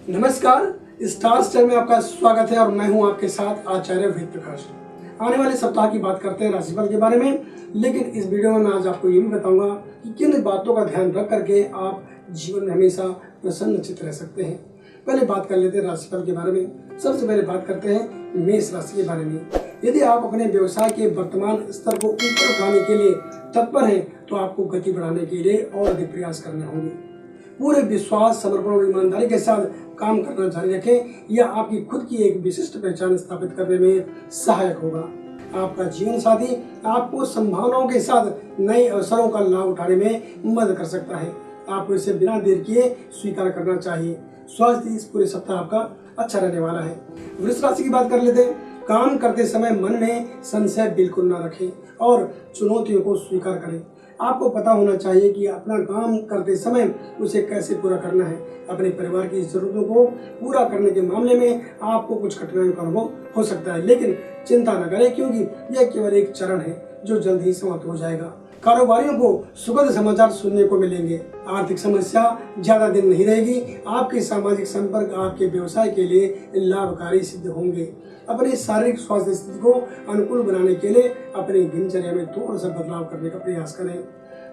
नमस्कार, star style में आपका स्वागत है और मैं हूं आपके साथ आचार्य वेद प्रकाश। आने वाले सप्ताह की बात करते हैं राशिफल के बारे में, लेकिन इस वीडियो में मैं आज आपको ये भी बताऊंगा कि किन बातों का ध्यान रख करके आप जीवन में हमेशा प्रसन्नचित्त रह सकते हैं। पहले बात कर लेते हैं राशिफल के बारे में। सबसे पहले बात करते हैं मेष राशि के बारे में। यदि आप अपने व्यवसाय के वर्तमान स्तर को ऊपर उठाने के लिए तत्पर हैं, तो आपको गति बढ़ाने के लिए और अधिक प्रयास करने होंगे। पूरे विश्वास, समर्पण और ईमानदारी के साथ काम करना जारी रखें। यह आपकी खुद की एक विशिष्ट पहचान स्थापित करने में सहायक होगा। आपका जीवन साथी आपको संभावनाओं के साथ नए अवसरों का लाभ उठाने में मदद कर सकता है। आपको इसे बिना देर किए स्वीकार करना चाहिए। स्वास्थ्य इस पूरे सप्ताह आपका अच्छा रहने वाला है। वृष राशि की बात कर लेते हैं। काम करते समय मन में संशय बिल्कुल न रखें और चुनौतियों को स्वीकार करें। आपको पता होना चाहिए कि अपना काम करते समय उसे कैसे पूरा करना है। अपने परिवार की जरूरतों को पूरा करने के मामले में आपको कुछ कठिनाइयों का अनुभव हो सकता है, लेकिन चिंता न करें, क्योंकि यह केवल एक चरण है जो जल्द ही समाप्त हो जाएगा। कारोबारियों को सुखद समाचार सुनने को मिलेंगे। आर्थिक समस्या ज्यादा दिन नहीं रहेगी। आपके सामाजिक संपर्क आपके व्यवसाय के लिए लाभकारी सिद्ध होंगे। अपने शारीरिक स्वास्थ्य स्थिति को अनुकूल बनाने के लिए अपनी दिनचर्या में थोड़ा सा बदलाव करने का प्रयास करें।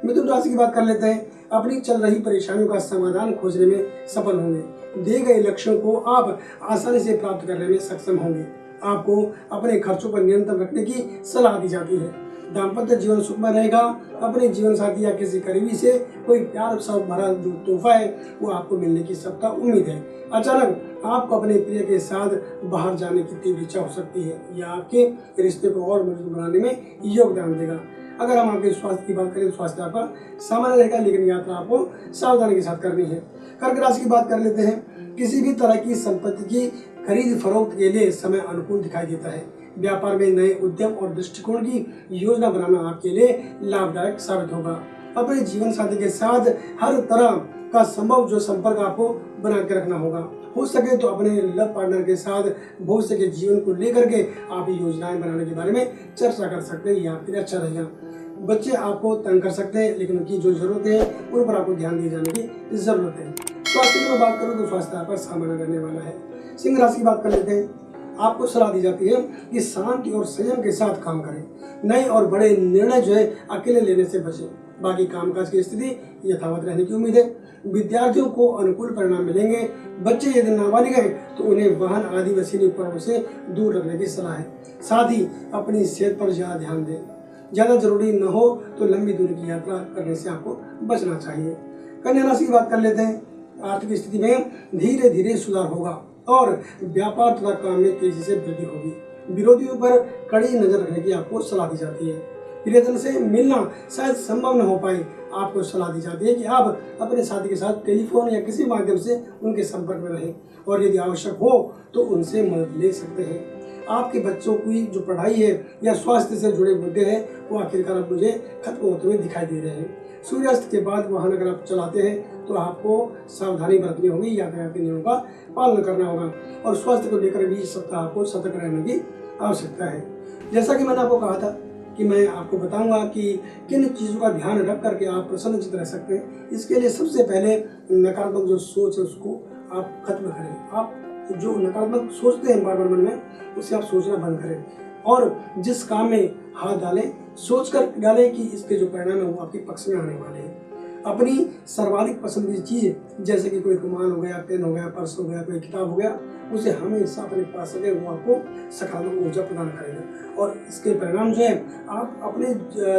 मिथुन राशि की बात कर लेते हैं। अपनी चल रही परेशानियों का समाधान खोजने में सफल होंगे। दिए गए लक्ष्यों को आप आसानी से प्राप्त करने में सक्षम होंगे। आपको अपने खर्चों पर नियंत्रण रखने की सलाह दी जाती है। दाम्पत्य जीवन सुखमय रहेगा। अपने जीवन साथी या किसी करीबी से कोई प्यार सा भरा जो तोहफा है वो आपको मिलने की सख्त उम्मीद है। अचानक आपको अपने प्रिय के साथ बाहर जाने की तीव्र इच्छा हो सकती है। यह आपके रिश्ते को और मजबूत बनाने में योगदान देगा। अगर हम आपके स्वास्थ्य की बात करें तो स्वास्थ्य आपका सामान्य रहेगा, लेकिन यात्रा आपको सावधानी के साथ करनी है। कर्क राशि की बात कर लेते हैं। किसी भी तरह की संपत्ति की खरीद फरोख्त के लिए समय अनुकूल दिखाई देता है। व्यापार में नए उद्यम और दृष्टिकोण की योजना बनाना आपके लिए लाभदायक साबित होगा। अपने जीवन साथी के साथ हर तरह का संभव जो संपर्क आपको बना के रखना होगा। हो सके तो अपने लव पार्टनर के साथ भविष्य के जीवन को लेकर के आप योजनाएं बनाने के बारे में चर्चा कर सकते हैं। यह आपके लिए अच्छा रहेगा। बच्चे आपको तंग कर सकते हैं, लेकिन उनकी जो जरूरत है उन पर आपको ध्यान दिए जाने की जरूरत है। स्वास्थ्य की मैं बात करूँ तो स्वास्थ्य आपका सामान्य रहने वाला है। सिंह राशि की बात कर लेते हैं। आपको सलाह दी जाती है कि शांति और संयम के साथ काम करें। नए और बड़े निर्णय जो है अकेले लेने से बचें। बाकी कामकाज की स्थिति यथावत रहने की उम्मीद है। विद्यार्थियों को अनुकूल परिणाम मिलेंगे। बच्चे यदि नाबालिग हैं तो उन्हें वाहन आदि वसीले उपकरणों से दूर रखने की सलाह है। साथ ही अपनी सेहत पर ज्यादा ध्यान दें। ज्यादा जरूरी न हो तो लंबी दूरी की यात्रा करने से आपको बचना चाहिए। कन्या राशि की बात कर लेते हैं। आर्थिक स्थिति में धीरे धीरे सुधार होगा और व्यापार तथा काम में तेजी से वृद्धि होगी। विरोधियों पर कड़ी नजर रखने की आपको सलाह दी जाती है। प्रियजन से मिलना शायद संभव न हो पाए। आपको सलाह दी जाती है कि आप अपने साथी के साथ टेलीफोन या किसी माध्यम से उनके संपर्क में रहें और यदि आवश्यक हो तो उनसे मदद ले सकते हैं। आपके बच्चों की जो पढ़ाई है या स्वास्थ्य से जुड़े मुद्दे हैं वो आखिरकार अब मुझे खत्म होते हुए दिखाई दे रहे हैं। सूर्यास्त के बाद वाहन अगर आप चलाते हैं तो आपको सावधानी बरतनी होगी, यातायात के नियमों का पालन करना होगा और स्वास्थ्य को लेकर भी इस सप्ताह आपको सतर्क रहने की आवश्यकता है। जैसा कि मैंने आपको कहा था कि मैं आपको बताऊंगा कि किन चीज़ों का ध्यान रख करके आप प्रसन्नचित्त रह सकते हैं। इसके लिए सबसे पहले नकारात्मक जो सोच है उसको आप खत्म करें। आप जो नकारात्मक सोचते हैं बार बार मन में, उसे आप सोचना बंद करें और जिस काम में हाथ डालें सोचकर डालें कि इसके जो परिणाम है वो आपके पक्ष में आने वाले हैं। अपनी सर्वाधिक पसंद की चीज़ जैसे कि कोई रुमाल हो गया, पेन हो गया, पर्स हो गया, कोई किताब हो गया, उसे हमेशा अपने पास रखें। वो आपको सकारात्मक ऊर्जा प्रदान करेगा और इसके परिणाम जो है आप अपने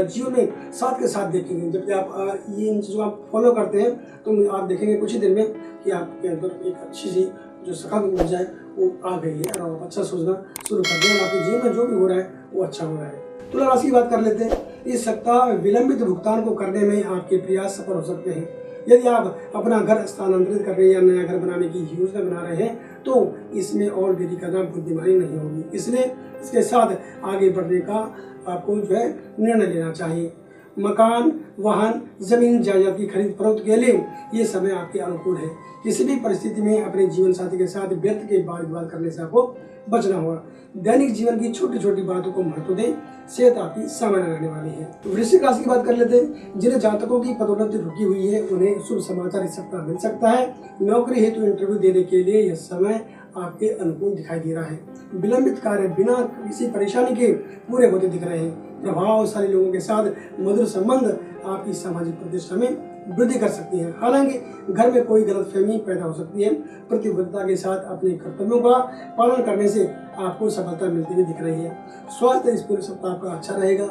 जीवन में साथ के साथ देखेंगे। जब आप ये इन चीज़ों को फॉलो करते हैं तो आप देखेंगे कुछ ही दिन में कि आपके अंदर एक अच्छी सी जो सकारात्मक ऊर्जा है वो आ गई है और आप अच्छा सोचना शुरू कर दें। आपके जीवन में जो भी हो रहा है वो अच्छा हो रहा है। तुला राशि की बात कर लेते हैं। इस सप्ताह विलंबित भुगतान को करने में आपके प्रयास सफल हो सकते हैं। यदि आप अपना घर स्थानांतरित करने या नया घर बनाने की योजना बना रहे हैं तो इसमें और देरी करना बुद्धिमानी नहीं होगी। इसलिए इसके साथ आगे बढ़ने का आपको जो है निर्णय लेना चाहिए। मकान, वाहन, जमीन जायदाद की खरीद फरोख्त के लिए ये समय आपके अनुकूल है। किसी भी परिस्थिति में अपने जीवन साथी के साथ व्यर्थ के वाद विवाद करने से आपको बचना होगा। दैनिक जीवन की छोटी छोटी बातों को महत्व दें, सेहत आपकी सामान्य रहने वाली है। वृश्चिक राशि की बात कर लेते हैं। जिन्हें जातकों की पदोन्नति रुकी हुई है उन्हें शुभ समाचार इस सप्ताह मिल सकता है। नौकरी हेतु इंटरव्यू देने के लिए यह समय आपके अनुकूल दिखाई दे रहा है। विलंबित कार्य बिना किसी परेशानी के पूरे होते दिख रहे हैं। प्रभावशाली लोगों के साथ मधुर संबंध आपकी सामाजिक प्रतिष्ठा में वृद्धि कर सकती है। हालांकि घर में कोई गलतफहमी पैदा हो सकती है। प्रतिबद्धता के साथ अपने कर्तव्यों का पालन करने से आपको सफलता मिलती हुई दिख रही है। स्वास्थ्य इस पूरे सप्ताह का अच्छा रहेगा।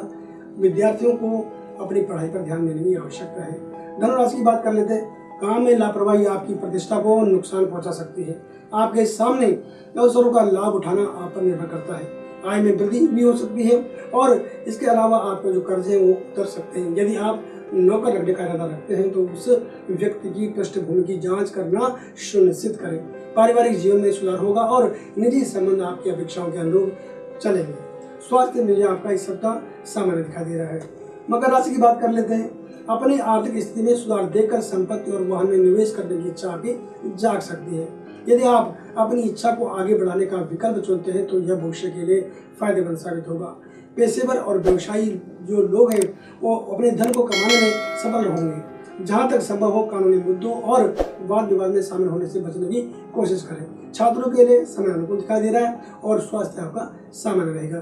विद्यार्थियों को अपनी पढ़ाई पर ध्यान देने की आवश्यकता है। धनु राशि की बात कर लेते हैं। काम में लापरवाही आपकी प्रतिष्ठा को नुकसान पहुंचा सकती है। आपके सामने अवसरों का लाभ उठाना आप पर निर्भर करता है। आय में वृद्धि भी हो सकती है और इसके अलावा आपको जो कर्ज है वो उतर सकते हैं। यदि आप नौकर रखने का इरादा रखते हैं तो उस व्यक्ति की पृष्ठभूमि की जांच करना सुनिश्चित करें। पारिवारिक जीवन में सुधार होगा और निजी संबंध आपकी अपेक्षाओं के अनुरूप चलेंगे। स्वास्थ्य में आपका इस सप्ताह सामान्य दिखाई दे रहा है। मकर राशि की बात कर लेते हैं। अपनी आर्थिक स्थिति में सुधार देखकर संपत्ति और वाहन में निवेश करने की इच्छा आपकी जाग सकती है। यदि आप अपनी इच्छा को आगे बढ़ाने का विकल्प चुनते हैं तो यह भविष्य के लिए फायदेमंद साबित होगा। पेशेवर और व्यवसायी जो लोग हैं वो अपने धन को कमाने में सफल होंगे। जहां तक संभव हो कानूनी मुद्दों और वाद विवाद में शामिल होने से बचने की कोशिश करें। छात्रों के लिए समय अनुकूल दिखाई दे रहा है और स्वास्थ्य आपका सामान्य रहेगा।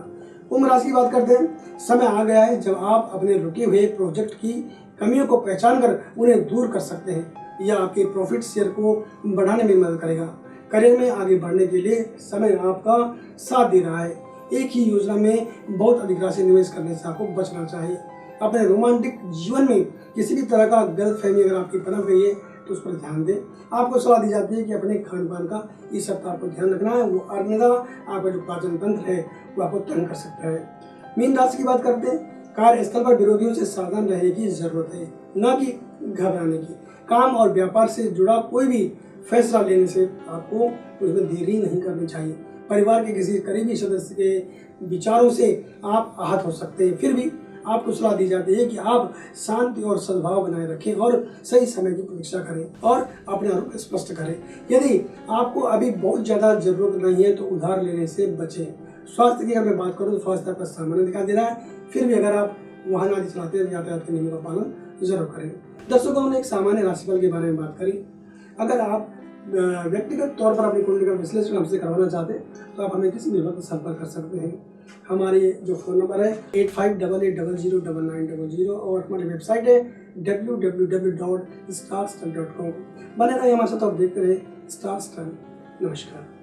कुंभ राशि की बात करते हैं। समय आ गया है जब आप अपने रुके हुए प्रोजेक्ट की कमियों को पहचान कर उन्हें दूर कर सकते हैं। यह आपके प्रॉफिट शेयर को बढ़ाने में मदद करेगा। करियर में आगे बढ़ने के लिए समय आपका साथ दे रहा है। एक ही योजना में बहुत अधिक राशि निवेश करने से आपको बचना चाहिए। अपने रोमांटिक जीवन में किसी भी तरह का गलतफहमी अगर आपकी पनप गई है तो उस पर ध्यान दें। आपको सलाह दी जाती है कि अपने खान पान का इस सप्ताह आपको ध्यान रखना है। वो अन्यथा आपका जो पाचन तंत्र है वो आपको तंग कर सकता है। मीन राशि की बात करते हैं। कार्यस्थल पर विरोधियों से सावधान रहने की जरूरत है, न कि घबराने की। काम और व्यापार से जुड़ा कोई भी फैसला लेने से आपको उसमें देरी नहीं करनी चाहिए। परिवार के किसी करीबी सदस्य के विचारों से आप आहत हो सकते हैं। फिर भी आपको सलाह दी जाती है कि आप शांति और सद्भाव बनाए रखें और सही समय की प्रतीक्षा करें और अपने आरोप स्पष्ट करें। यदि आपको अभी बहुत ज़्यादा जरूरत नहीं है तो उधार लेने से बचें। स्वास्थ्य की अगर मैं बात करूँ तो स्वास्थ्य आपका सामान्य दिखाई दे रहा है। फिर भी अगर आप वाहन आदि चलाते हैं यातायात के नियमों का पालन जरूर करें। दर्शकों, हमने एक सामान्य राशिफल के बारे में बात करी। अगर आप व्यक्तिगत तौर पर अपनी कुंडली का विश्लेषण हमसे करवाना चाहते हैं तो आप हमें किसी भी वक्त संपर्क कर सकते हैं। हमारे जो फ़ोन नंबर है 8588009900 और हमारी वेबसाइट है www.starstunt.com। बने रहे हमारे साथ और देखते रहे स्टार स्टंट। नमस्कार।